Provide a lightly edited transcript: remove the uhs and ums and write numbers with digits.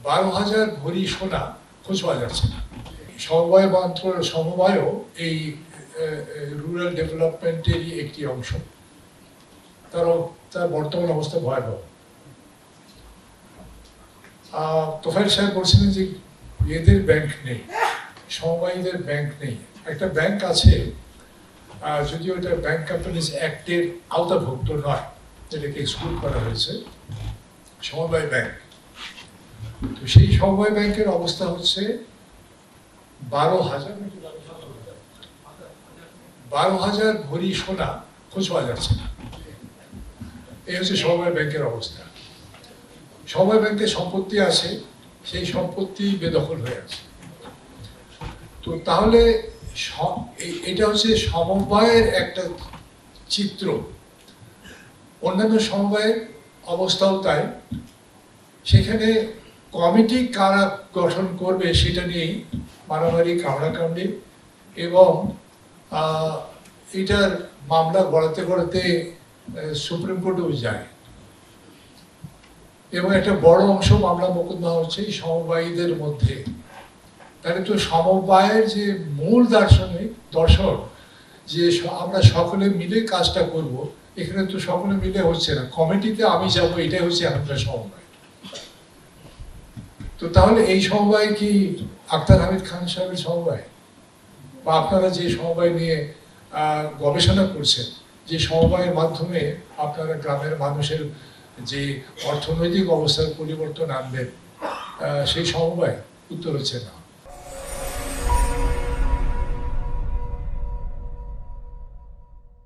12,000 ভরি সোনা খোঁজ পাওয়া যাচ্ছে না। সমবায়ও এই রুরাল ডেভেলপমেন্টেরই একটি অংশ। তার বর্তমান অবস্থা ভয়াবহ। তোফায়েল সাহেব বলছিলেন যে এদের ব্যাংক নেই, সমবায়ীদের ব্যাংক নেই। একটা ব্যাংক আছে, যদিও এটা ব্যাংক কোম্পানিজ অ্যাক্টের আওতাভুক্ত নয়, যেটাকে এক্সক্লুড করা হয়েছে, সমবায় ব্যাংক। তো সেই সমবায় ব্যাংকের অবস্থা হচ্ছে 12,000 ভরি সোনা খোঁজ পাওয়া যাচ্ছে না। এই হচ্ছে সমবায় ব্যাংকের অবস্থা। সমবায় ব্যাংকের সম্পত্তি আছে, সেই সম্পত্তি বেদখল হয়ে আছে। তো তাহলে এটা হচ্ছে সমবায়ের একটা চিত্র। অন্যান্য সমবায়ের অবস্থাও তাই। সেখানে কমিটি কারা গঠন করবে সেটা নিয়েই মারামারি, কামড়াকামড়ি, এবং এটার মামলা গড়াতে গড়াতে সুপ্রিম কোর্টেও যায়, এবং একটা বড় অংশ মামলা মোকদ্দমা হচ্ছে এই সমবায়ীদের মধ্যে। তাহলে তো সমবায়ের যে মূল দর্শন যে আমরা সকলে মিলে কাজটা করব, এখানে তো সকলে মিলে হচ্ছে না। কমিটিতে আমি যাবো, এটাই হচ্ছে এখনকার সমবায়। তো তাহলে এই সমবায় কি আখতার হামিদ খান সাহেবের সমবায়? বা আপনারা যে সমবায় নিয়ে গবেষণা করছেন, যে সমবায়ের মাধ্যমে আপনারা গ্রামের মানুষের যে অর্থনৈতিক অবস্থার পরিবর্তন আনবেন, সেই সমবায়? উত্তর হচ্ছে না।